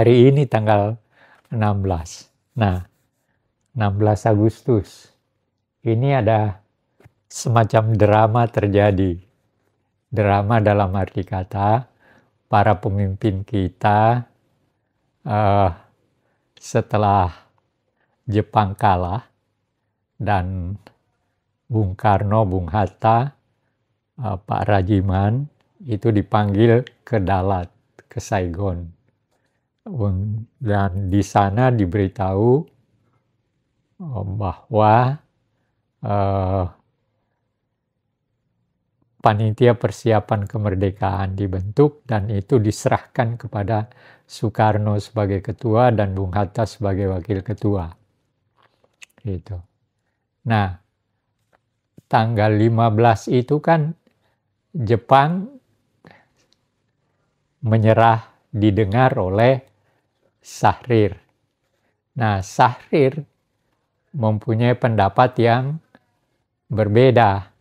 hari ini tanggal 16. Nah, 16 Agustus ini ada semacam drama terjadi. Drama dalam arti kata, para pemimpin kita setelah Jepang kalah dan Bung Karno, Bung Hatta, Pak Rajiman itu dipanggil ke Dalat, ke Saigon. Dan di sana diberitahu bahwa panitia persiapan kemerdekaan dibentuk dan itu diserahkan kepada Soekarno sebagai ketua dan Bung Hatta sebagai wakil ketua. Gitu. Nah, tanggal 15 itu kan Jepang menyerah didengar oleh Syahrir. Nah, Syahrir mempunyai pendapat yang berbeda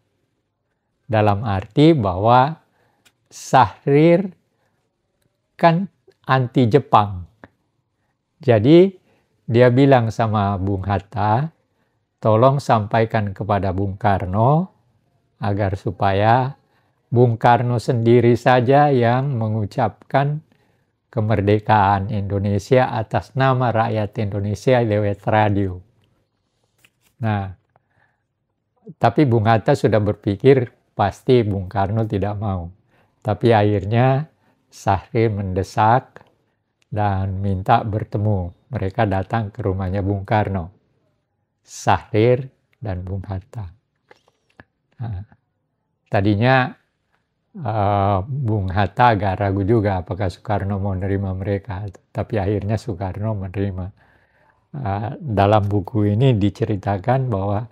dalam arti bahwa Syahrir kan anti Jepang. Jadi dia bilang sama Bung Hatta, tolong sampaikan kepada Bung Karno agar supaya Bung Karno sendiri saja yang mengucapkan kemerdekaan Indonesia atas nama rakyat Indonesia lewat radio. Nah, tapi Bung Hatta sudah berpikir pasti Bung Karno tidak mau. Tapi akhirnya Syahrir mendesak dan minta bertemu. Mereka datang ke rumahnya Bung Karno, Syahrir dan Bung Hatta. Nah, tadinya Bung Hatta agak ragu juga apakah Soekarno mau menerima mereka, tapi akhirnya Soekarno menerima. Dalam buku ini diceritakan bahwa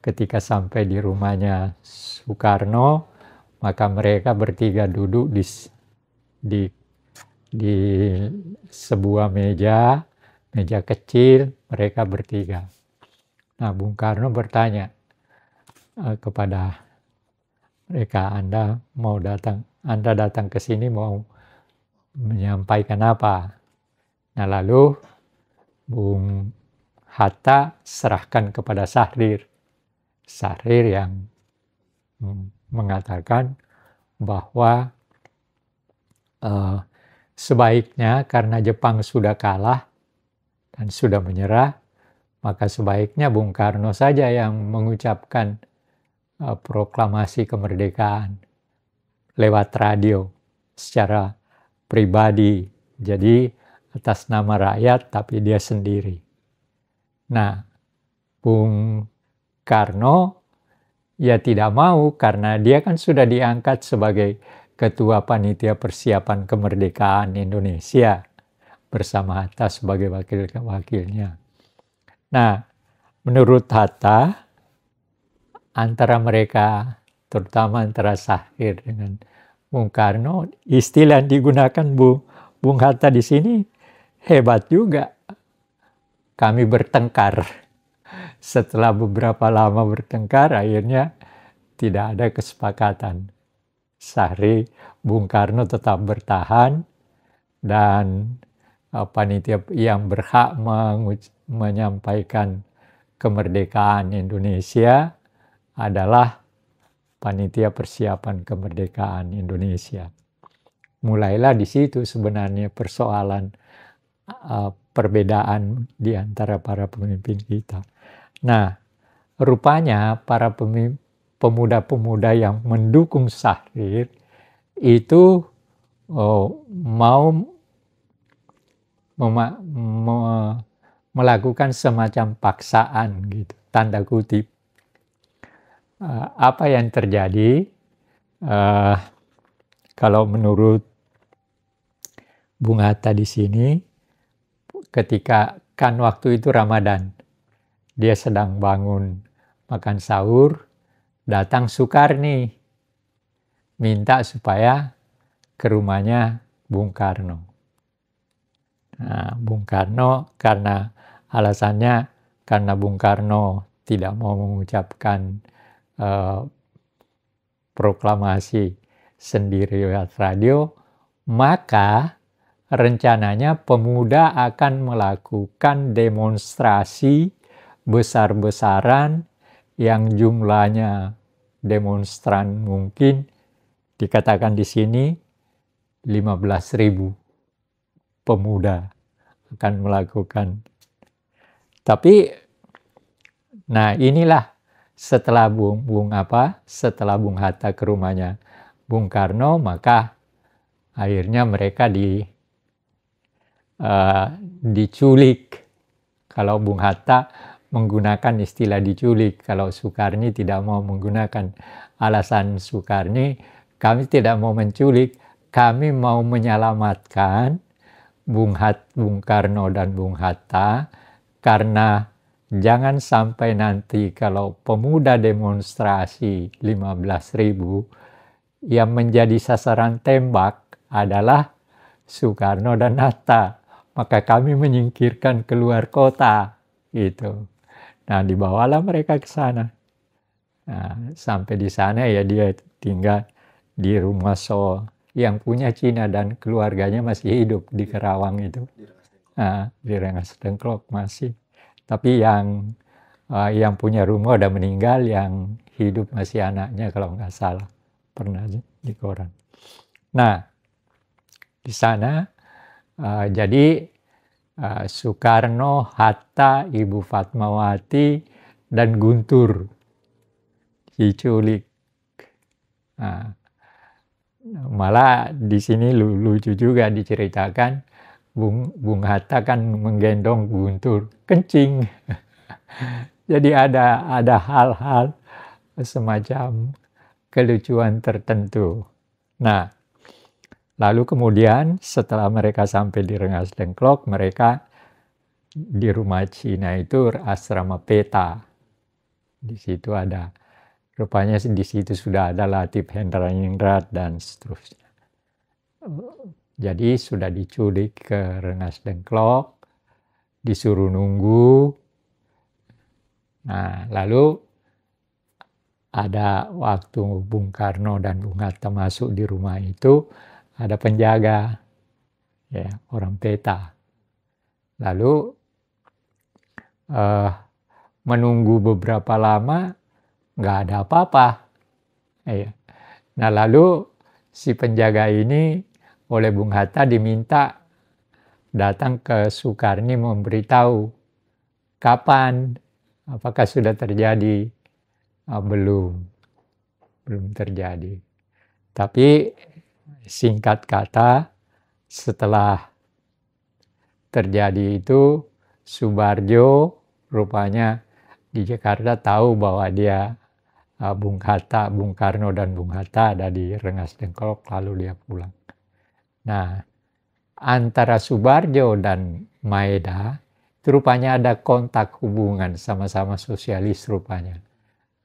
ketika sampai di rumahnya Soekarno, maka mereka bertiga duduk di sebuah meja kecil, mereka bertiga. Nah, Bung Karno bertanya kepada mereka, Anda datang ke sini mau menyampaikan apa? Nah, lalu Bung Hatta serahkan kepada Syahrir. Syahrir yang mengatakan bahwa sebaiknya karena Jepang sudah kalah dan sudah menyerah, maka sebaiknya Bung Karno saja yang mengucapkan proklamasi kemerdekaan lewat radio secara pribadi, jadi atas nama rakyat tapi dia sendiri. Nah, Bung Karno ya tidak mau karena dia kan sudah diangkat sebagai ketua panitia persiapan kemerdekaan Indonesia bersama Hatta sebagai wakilnya. Nah, menurut Hatta, antara mereka, terutama antara Syahrir dengan Bung Karno, istilah yang digunakan Bung Hatta di sini hebat juga. Kami bertengkar. Setelah beberapa lama bertengkar, akhirnya tidak ada kesepakatan. Syahrir, Bung Karno tetap bertahan dan panitia yang berhak menyampaikan kemerdekaan Indonesia adalah panitia persiapan kemerdekaan Indonesia. Mulailah di situ sebenarnya persoalan perbedaan di antara para pemimpin kita. Nah, rupanya para pemuda-pemuda yang mendukung Syahrir itu mau melakukan semacam paksaan gitu, tanda kutip. Apa yang terjadi kalau menurut Bung Hatta di sini, ketika kan waktu itu Ramadan, dia sedang bangun makan sahur, datang Soekarni minta supaya ke rumahnya Bung Karno. Nah, Bung Karno karena alasannya karena Bung Karno tidak mau mengucapkan proklamasi sendiri lewat radio, maka rencananya pemuda akan melakukan demonstrasi besar-besaran yang jumlahnya demonstran mungkin dikatakan di sini 15.000 pemuda akan melakukan. Tapi nah inilah setelah setelah Bung Hatta ke rumahnya Bung Karno, maka akhirnya mereka diculik. Kalau Bung Hatta menggunakan istilah diculik, kalau Soekarno tidak mau menggunakan. Alasan Soekarno, kami tidak mau menculik, kami mau menyelamatkan Bung Karno dan Bung Hatta, karena jangan sampai nanti kalau pemuda demonstrasi 15.000 yang menjadi sasaran tembak adalah Soekarno dan Hatta, maka kami menyingkirkan keluar kota gitu. Nah, dibawalah mereka ke sana. Nah, sampai di sana ya dia tinggal di rumah yang punya Cina dan keluarganya masih hidup di Kerawang itu. Di Rengas Dengklok masih. Tapi yang punya rumah udah meninggal, yang hidup masih anaknya kalau nggak salah. Pernah di koran. Nah, di sana jadi Soekarno, Hatta, Ibu Fatmawati, dan Guntur diculik. Nah, malah di sini lucu juga diceritakan, Bung Hatta kan menggendong Guntur, kencing. Jadi ada hal-hal semacam kelucuan tertentu. Nah, lalu kemudian setelah mereka sampai di Rengas Dengklok, mereka di rumah Cina itu asrama Peta. Di situ ada, rupanya di situ sudah ada Latif Hendraningrat dan seterusnya. Jadi sudah diculik ke Rengas Dengklok, disuruh nunggu. Nah, lalu ada waktu Bung Karno dan Bung Hatta masuk di rumah itu, ada penjaga, ya, orang Peta. Lalu menunggu beberapa lama, nggak ada apa-apa. Nah, lalu si penjaga ini oleh Bung Hatta diminta datang ke Soekarno memberitahu kapan, apakah sudah terjadi. Belum terjadi. Tapi singkat kata, setelah terjadi itu, Subarjo rupanya di Jakarta tahu bahwa dia Bung Hatta, Bung Karno dan Bung Hatta ada di Rengas Dengklok, lalu dia pulang. Nah, antara Subarjo dan Maeda itu rupanya ada kontak hubungan, sama-sama sosialis rupanya.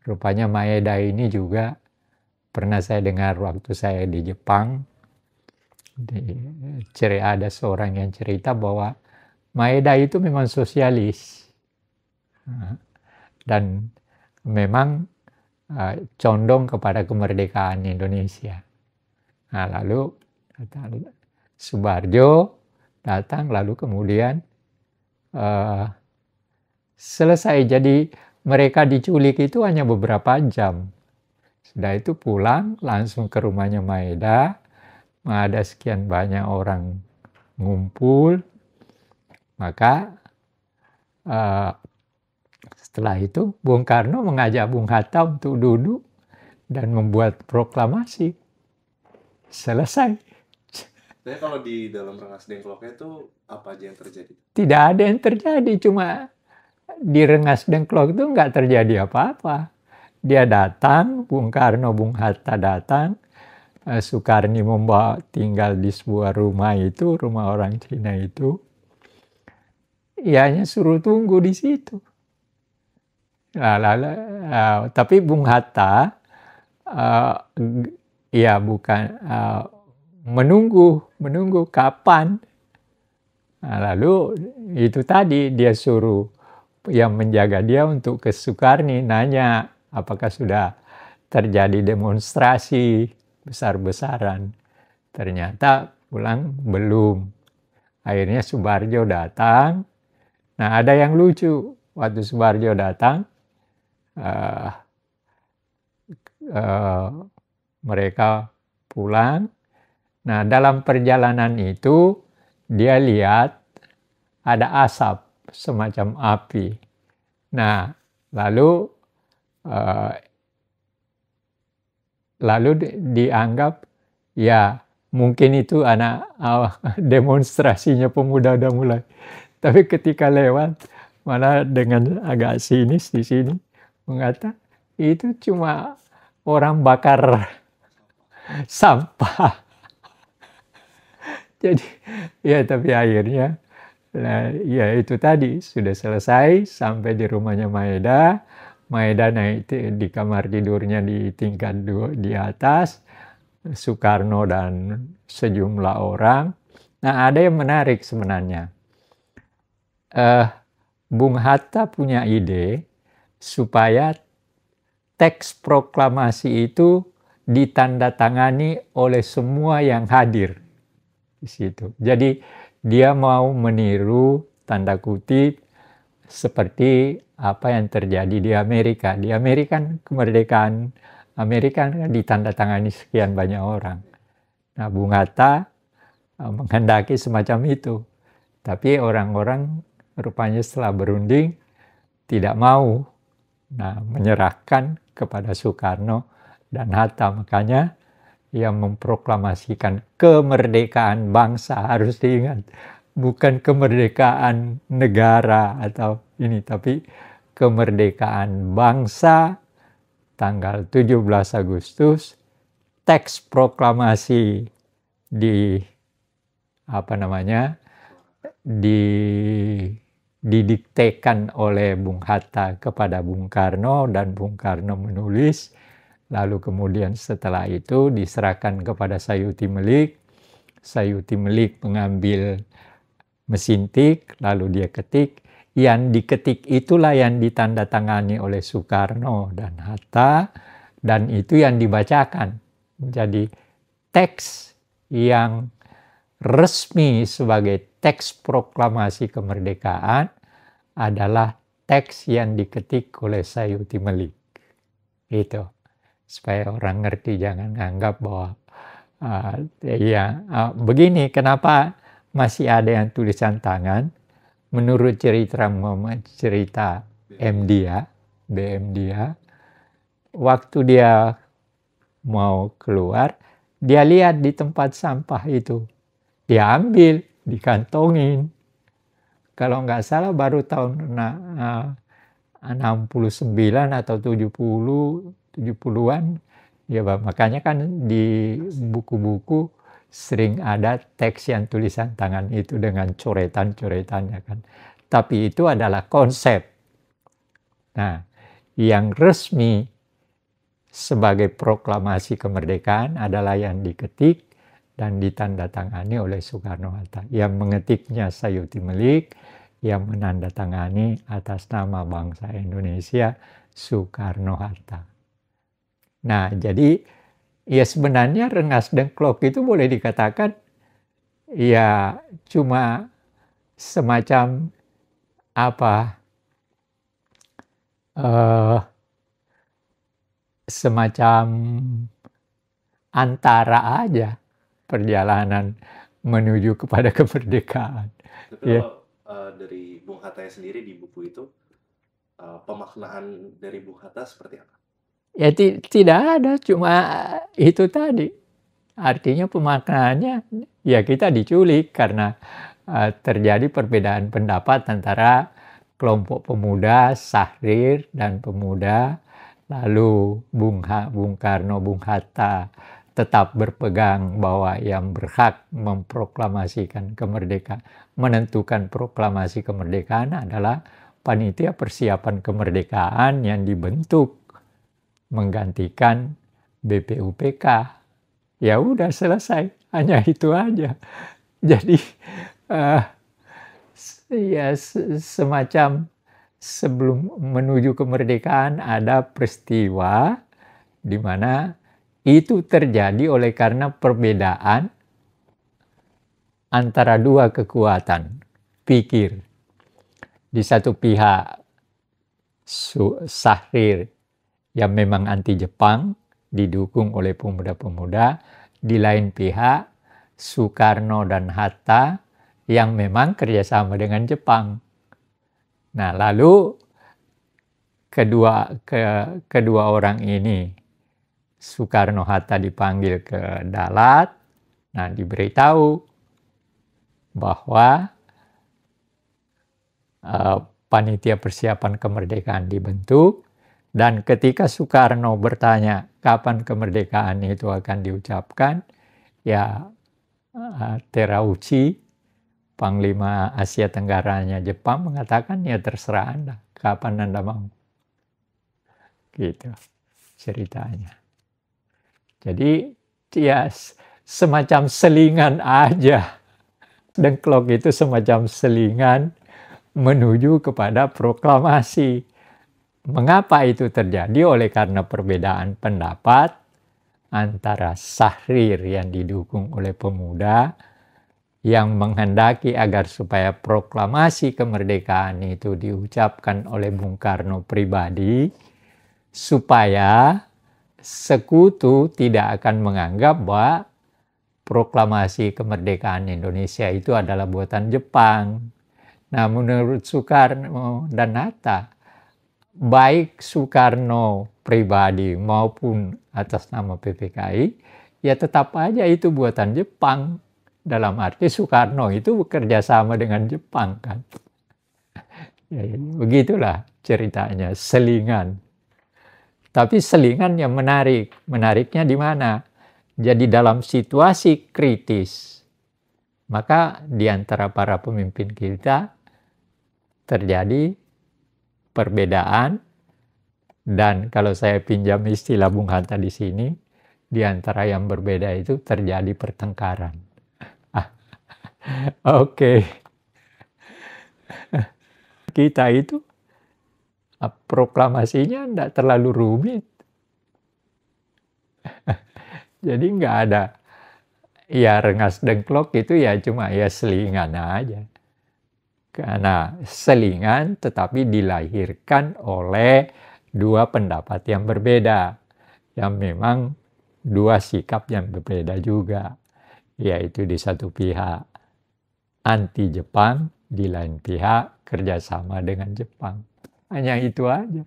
Rupanya Maeda ini juga pernah saya dengar waktu saya di Jepang, ada seorang yang cerita bahwa Maeda itu memang sosialis dan memang condong kepada kemerdekaan Indonesia. Nah, lalu Subarjo datang, lalu kemudian selesai. Jadi mereka diculik itu hanya beberapa jam. Sudah itu pulang langsung ke rumahnya Maeda. Ada sekian banyak orang ngumpul. Maka setelah itu Bung Karno mengajak Bung Hatta untuk duduk dan membuat proklamasi. Selesai. Tapi kalau di dalam Rengas Dengkloknya itu apa aja yang terjadi? Tidak ada yang terjadi, cuma di Rengas Dengklok itu nggak terjadi apa-apa. Dia datang, Bung Karno, Bung Hatta datang, Soekarno membawa tinggal di sebuah rumah itu, rumah orang Cina itu. Ianya suruh tunggu di situ. Tapi Bung Hatta, menunggu kapan. Nah, lalu itu tadi dia suruh yang menjaga dia untuk ke Soekarno, nanya apakah sudah terjadi demonstrasi besar-besaran. Ternyata pulang belum. Akhirnya Subarjo datang. Nah, ada yang lucu. Waktu Subarjo datang, mereka pulang. Nah, dalam perjalanan itu dia lihat ada asap semacam api. Nah, lalu dianggap ya mungkin itu anak demonstrasinya pemuda udah mulai. Tapi ketika lewat malah dengan agak sinis di sini mengatakan itu cuma orang bakar sampah. Jadi ya tapi akhirnya ya itu tadi sudah selesai sampai di rumahnya Maeda. Maeda naik di kamar tidurnya di tingkat 2 di atas. Soekarno dan sejumlah orang. Nah, ada yang menarik sebenarnya. Bung Hatta punya ide supaya teks proklamasi itu ditandatangani oleh semua yang hadir di situ. Jadi dia mau meniru tanda kutip seperti apa yang terjadi di Amerika. Di Amerika kan kemerdekaan Amerika kan ditandatangani sekian banyak orang. Nah, Bung Hatta menghendaki semacam itu. Tapi orang-orang rupanya setelah berunding tidak mau. Nah, menyerahkan kepada Soekarno dan Hatta. Makanya ia memproklamasikan kemerdekaan bangsa. Harus diingat. Bukan kemerdekaan negara atau ini. Tapi kemerdekaan bangsa tanggal 17 Agustus. Teks proklamasi didiktekan oleh Bung Hatta kepada Bung Karno dan Bung Karno menulis. Lalu kemudian setelah itu diserahkan kepada Sayuti Melik. Sayuti Melik mengambil mesin tik, lalu dia ketik. Yang diketik itulah yang ditandatangani oleh Soekarno dan Hatta, dan itu yang dibacakan. Jadi teks yang resmi sebagai teks proklamasi kemerdekaan adalah teks yang diketik oleh Sayuti Melik. Itu supaya orang ngerti, jangan anggap bahwa begini, kenapa masih ada yang tulisan tangan. Menurut cerita BM dia, waktu dia mau keluar, dia lihat di tempat sampah itu. Dia ambil, dikantongin. Kalau nggak salah baru tahun 69 atau 70-an. Ya, makanya kan di buku-buku sering ada teks yang tulisan tangan itu dengan coretan-coretannya kan. Tapi itu adalah konsep. Nah, yang resmi sebagai proklamasi kemerdekaan adalah yang diketik dan ditandatangani oleh Soekarno-Hatta. Yang mengetiknya Sayuti Melik, yang menandatangani atas nama bangsa Indonesia Soekarno-Hatta. Nah, jadi ya sebenarnya Rengas Dengklok itu boleh dikatakan ya cuma semacam semacam antara aja perjalanan menuju kepada kemerdekaan. Tapi kalau dari Bung Hatta sendiri di buku itu pemaknaan dari Bung Hatta seperti apa? Ya tidak ada, cuma itu tadi. Artinya pemaknaannya ya kita diculik karena terjadi perbedaan pendapat antara kelompok pemuda Sahrir dan pemuda. Lalu Bung Karno, Bung Hatta tetap berpegang bahwa yang berhak memproklamasikan kemerdekaan, menentukan proklamasi kemerdekaan adalah panitia persiapan kemerdekaan yang dibentuk menggantikan BPUPK. Ya udah selesai, hanya itu aja. Jadi ya semacam sebelum menuju kemerdekaan ada peristiwa di mana itu terjadi oleh karena perbedaan antara dua kekuatan pikir. Di satu pihak Syahrir yang memang anti Jepang, didukung oleh pemuda-pemuda. Di lain pihak Soekarno dan Hatta yang memang kerjasama dengan Jepang. Nah, lalu kedua orang ini, Soekarno-Hatta dipanggil ke Dalat. Nah, diberitahu bahwa panitia persiapan kemerdekaan dibentuk, dan ketika Soekarno bertanya kapan kemerdekaan itu akan diucapkan, ya Terauchi, Panglima Asia Tenggaranya Jepang, mengatakan ya terserah Anda, kapan Anda mau. Gitu ceritanya. Jadi ya semacam selingan aja. Dengklok itu semacam selingan menuju kepada proklamasi. Mengapa itu terjadi? Oleh karena perbedaan pendapat antara Syahrir yang didukung oleh pemuda yang menghendaki agar supaya proklamasi kemerdekaan itu diucapkan oleh Bung Karno pribadi, supaya sekutu tidak akan menganggap bahwa proklamasi kemerdekaan Indonesia itu adalah buatan Jepang. Nah, menurut Soekarno dan Hatta, baik Soekarno pribadi maupun atas nama PPKI, ya tetap aja itu buatan Jepang. Dalam arti Soekarno itu bekerja sama dengan Jepang, kan. Ya, begitulah ceritanya, selingan. Tapi selingan yang menarik. Menariknya di mana? Jadi dalam situasi kritis, maka di antara para pemimpin kita terjadi perbedaan, dan kalau saya pinjam istilah Bung Hatta di sini, di antara yang berbeda itu terjadi pertengkaran. Oke. Kita itu proklamasinya tidak terlalu rumit. Jadi nggak ada, ya rengas dengklok itu ya cuma ya selingan aja. Karena selingan tetapi dilahirkan oleh dua pendapat yang berbeda, yang memang dua sikap yang berbeda juga, yaitu di satu pihak anti Jepang, di lain pihak kerjasama dengan Jepang. Hanya itu aja.